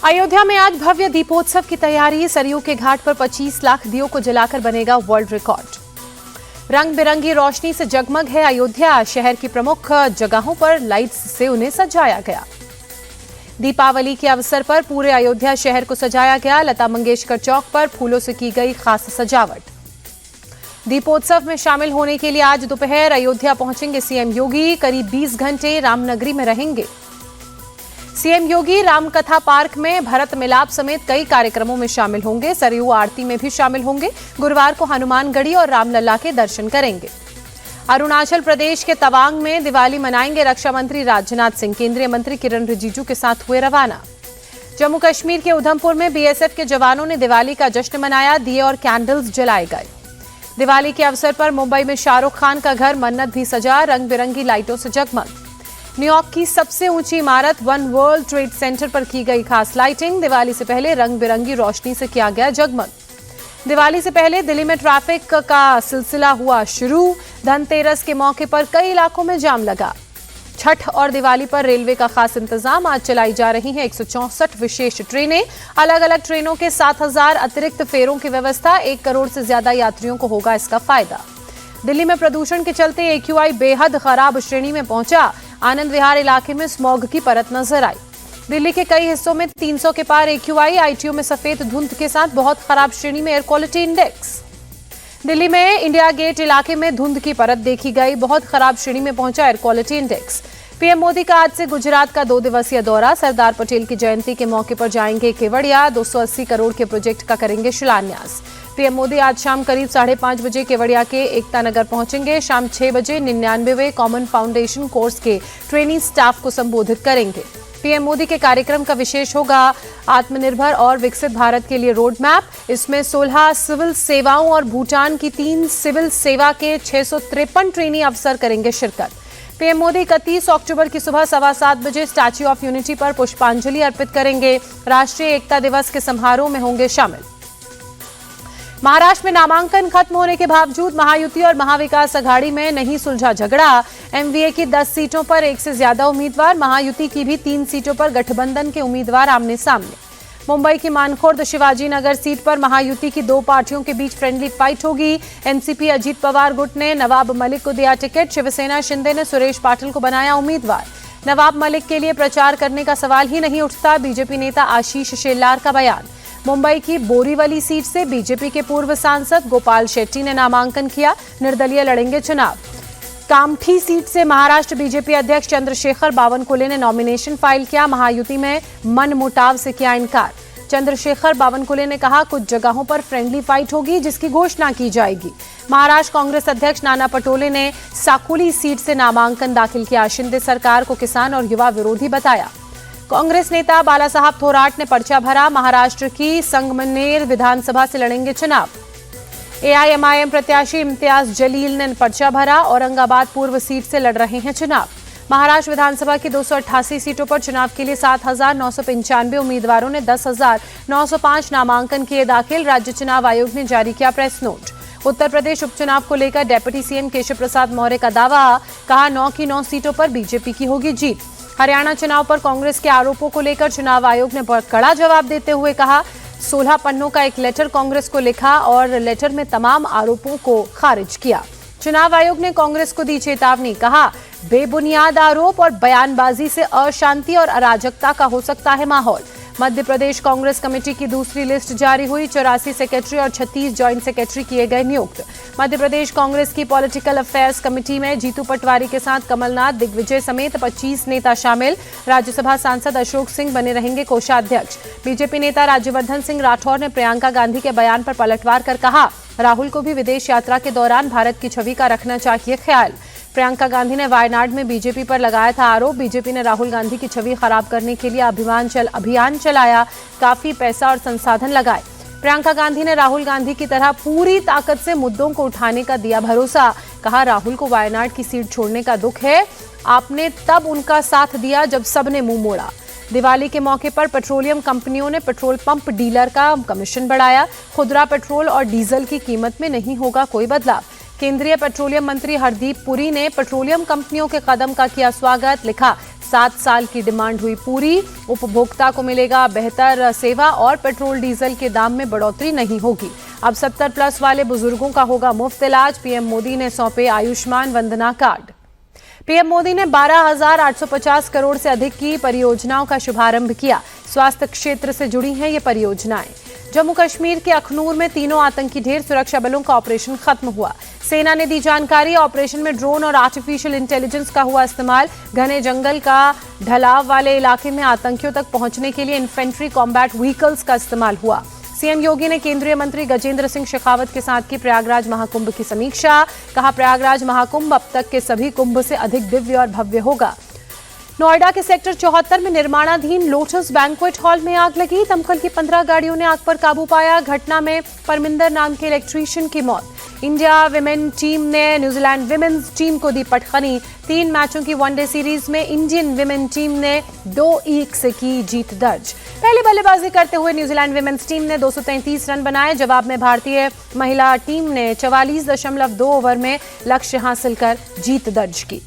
अयोध्या में आज भव्य दीपोत्सव की तैयारी। सरयू के घाट पर 25 लाख दियों को जलाकर बनेगा वर्ल्ड रिकॉर्ड। रंग बिरंगी रोशनी से जगमग है अयोध्या। शहर की प्रमुख जगहों पर लाइट्स से उन्हें सजाया गया। दीपावली के अवसर पर पूरे अयोध्या शहर को सजाया गया। लता मंगेशकर चौक पर फूलों से की गई खास सजावट। दीपोत्सव में शामिल होने के लिए आज दोपहर अयोध्या पहुंचेंगे सीएम योगी। करीब 20 घंटे रामनगरी में रहेंगे। सीएम योगी रामकथा पार्क में भरत मिलाप समेत कई कार्यक्रमों में शामिल होंगे। सरयू आरती में भी शामिल होंगे। गुरुवार को हनुमानगढ़ी और रामलला के दर्शन करेंगे। अरुणाचल प्रदेश के तवांग में दिवाली मनाएंगे रक्षा मंत्री राजनाथ सिंह। केंद्रीय मंत्री किरण रिजिजू के साथ हुए रवाना। जम्मू कश्मीर के उधमपुर में बीएसएफ के जवानों ने दिवाली का जश्न मनाया। दिए और कैंडल्स जलाए गए। दिवाली के अवसर पर मुंबई में शाहरुख खान का घर मन्नत भी सजा। रंग बिरंगी लाइटों से जगमग। न्यूयॉर्क की सबसे ऊंची इमारत वन वर्ल्ड ट्रेड सेंटर पर की गई खास लाइटिंग। दिवाली से पहले रंग बिरंगी रोशनी से किया गया जगमग। दिवाली से पहले दिल्ली में ट्रैफिक का सिलसिला हुआ शुरू। धनतेरस के मौके पर कई इलाकों में जाम लगा। छठ और दिवाली पर रेलवे का खास इंतजाम। आज चलाई जा रही हैं 164 विशेष ट्रेनें। अलग अलग ट्रेनों के 7000 अतिरिक्त फेरों की व्यवस्था। 1 करोड़ से ज्यादा यात्रियों को होगा इसका फायदा। दिल्ली में प्रदूषण के चलते AQI बेहद खराब श्रेणी में पहुंचा। आनंद विहार इलाके में स्मॉग की परत नजर आई। दिल्ली के कई हिस्सों में 300 के पार AQI। ITO में सफेद धुंध के साथ बहुत खराब श्रेणी में एयर क्वालिटी इंडेक्स। दिल्ली में इंडिया गेट इलाके में धुंध की परत देखी गई। बहुत खराब श्रेणी में पहुंचा air quality index. PM Modi का आज से गुजरात का 2 दिवसीय दौरा। सरदार पटेल की जयंती के मौके पर जाएंगे केवड़िया। 280 करोड़ के प्रोजेक्ट का करेंगे शिलान्यास। पीएम मोदी आज शाम करीब 5:30 बजे केवड़िया के एकता नगर पहुंचेंगे। शाम 6 बजे 99वें कॉमन फाउंडेशन कोर्स के ट्रेनिंग स्टाफ को संबोधित करेंगे। पीएम मोदी के कार्यक्रम का विशेष होगा आत्मनिर्भर और विकसित भारत के लिए रोड मैप। इसमें 16 सिविल सेवाओं और भूटान की 3 सिविल सेवा के 653 ट्रेनी अफसर करेंगे शिरकत। पीएम मोदी 31 अक्टूबर की सुबह 7:15 बजे स्टैच्यू ऑफ यूनिटी पर पुष्पांजलि अर्पित करेंगे। राष्ट्रीय एकता दिवस के समारोह में होंगे शामिल। महाराष्ट्र में नामांकन खत्म होने के बावजूद महायुति और महाविकास अघाड़ी में नहीं सुलझा झगड़ा। एमवीए की 10 सीटों पर 1 से ज्यादा उम्मीदवार। महायुति की भी 3 सीटों पर गठबंधन के उम्मीदवार आमने सामने। मुंबई की मानखुर्द शिवाजी नगर सीट पर महायुति की 2 पार्टियों के बीच फ्रेंडली फाइट होगी। एनसीपी अजीत पवार गुट ने नवाब मलिक को दिया टिकट। शिवसेना शिंदे ने सुरेश पाटिल को बनाया उम्मीदवार। नवाब मलिक के लिए प्रचार करने का सवाल ही नहीं उठता। बीजेपी नेता आशीष शेलार का बयान। मुंबई की बोरीवली सीट से बीजेपी के पूर्व सांसद गोपाल शेट्टी ने नामांकन किया। निर्दलीय लड़ेंगे चुनाव। कामठी सीट से महाराष्ट्र बीजेपी अध्यक्ष चंद्रशेखर बावनकुले ने नॉमिनेशन फाइल किया। महायुति में मनमुटाव से किया इनकार। चंद्रशेखर बावनकुले ने कहा कुछ जगहों पर फ्रेंडली फाइट होगी जिसकी घोषणा की जाएगी। महाराष्ट्र कांग्रेस अध्यक्ष नाना पटोले ने साकोली सीट से नामांकन दाखिल किया। शिंदे सरकार को किसान और युवा विरोधी बताया। कांग्रेस नेता बालासाहब थोराट ने पर्चा भरा। महाराष्ट्र की संगमनेर विधानसभा से लड़ेंगे चुनाव। एआईएमआईएम प्रत्याशी इम्तियाज जलील ने पर्चा भरा। औरंगाबाद पूर्व सीट से लड़ रहे हैं चुनाव। महाराष्ट्र विधानसभा की 288 सीटों पर चुनाव के लिए 7,995 उम्मीदवारों ने 10,905 नामांकन किए दाखिल। राज्य चुनाव आयोग ने जारी किया प्रेस नोट। उत्तर प्रदेश उपचुनाव को लेकर डिप्टी सीएम केशव प्रसाद मौर्य का दावा। कहा 9 की 9 सीटों पर बीजेपी की होगी जीत। हरियाणा चुनाव पर कांग्रेस के आरोपों को लेकर चुनाव आयोग ने बहुत कड़ा जवाब देते हुए कहा 16 पन्नों का एक लेटर कांग्रेस को लिखा और लेटर में तमाम आरोपों को खारिज किया। चुनाव आयोग ने कांग्रेस को दी चेतावनी। कहा बेबुनियाद आरोप और बयानबाजी से अशांति और अराजकता का हो सकता है माहौल। मध्य प्रदेश कांग्रेस कमेटी की दूसरी लिस्ट जारी हुई। 84 सेक्रेटरी और 36 जॉइंट सेक्रेटरी किए गए नियुक्त। मध्य प्रदेश कांग्रेस की पॉलिटिकल अफेयर्स कमेटी में जीतू पटवारी के साथ कमलनाथ, दिग्विजय समेत 25 नेता शामिल। राज्यसभा सांसद अशोक सिंह बने रहेंगे कोषाध्यक्ष। बीजेपी नेता राज्यवर्धन सिंह राठौर ने प्रियंका गांधी के बयान पर पलटवार कर कहा राहुल को भी विदेश यात्रा के दौरान भारत की छवि का रखना चाहिए ख्याल। प्रियंका गांधी ने वायनाड में बीजेपी पर लगाया था आरोप। बीजेपी ने राहुल गांधी की छवि खराब करने के लिए अभियान चलाया। काफी पैसा और संसाधन लगाए। प्रियंका गांधी ने राहुल गांधी की तरह पूरी ताकत से मुद्दों को उठाने का दिया भरोसा। कहा राहुल को वायनाड की सीट छोड़ने का दुख है। आपने तब उनका साथ दिया जब सबने मुंह मोड़ा। दिवाली के मौके पर पेट्रोलियम कंपनियों ने पेट्रोल पंप डीलर का कमीशन बढ़ाया। खुदरा पेट्रोल और डीजल की कीमत में नहीं होगा कोई बदलाव। केंद्रीय पेट्रोलियम मंत्री हरदीप पुरी ने पेट्रोलियम कंपनियों के कदम का किया स्वागत। लिखा 7 साल की डिमांड हुई पूरी। उपभोक्ता को मिलेगा बेहतर सेवा और पेट्रोल डीजल के दाम में बढ़ोतरी नहीं होगी। अब 70 प्लस वाले बुजुर्गों का होगा मुफ्त इलाज। पीएम मोदी ने सौंपे आयुष्मान वंदना कार्ड। पीएम मोदी ने 12,850 करोड़ से अधिक की परियोजनाओं का शुभारंभ किया। स्वास्थ्य क्षेत्र से जुड़ी हैं ये परियोजनाएं। जम्मू कश्मीर के अखनूर में तीनों आतंकी ढेर सुरक्षा बलों का ऑपरेशन खत्म हुआ। सेना ने दी जानकारी, ऑपरेशन में ड्रोन और आर्टिफिशियल इंटेलिजेंस का हुआ इस्तेमाल। घने जंगल का ढलाव वाले इलाके में आतंकियों तक पहुंचने के लिए इन्फेंट्री कॉम्बैट व्हीकल्स का इस्तेमाल हुआ। सीएम योगी ने केंद्रीय मंत्री गजेंद्र सिंह शेखावत के साथ की प्रयागराज महाकुंभ की समीक्षा। कहा, प्रयागराज महाकुंभ अब तक के सभी कुंभ से अधिक दिव्य और भव्य होगा। नोएडा के सेक्टर 74 में निर्माणाधीन लोटस बैंक्वेट हॉल में आग लगी। दमकल की 15 गाड़ियों ने आग पर काबू पाया। घटना में परमिंदर नाम के इलेक्ट्रीशियन की मौत। इंडिया विमेन टीम ने न्यूजीलैंड विमेन्स टीम को दी पटखनी। 3 मैचों की वनडे सीरीज में इंडियन विमेन टीम ने 2-1 से की जीत दर्ज। पहले बल्लेबाजी करते हुए न्यूजीलैंड विमेन्स टीम ने 233 रन बनाए। जवाब में भारतीय महिला टीम ने 44.2 ओवर में लक्ष्य हासिल कर जीत दर्ज की।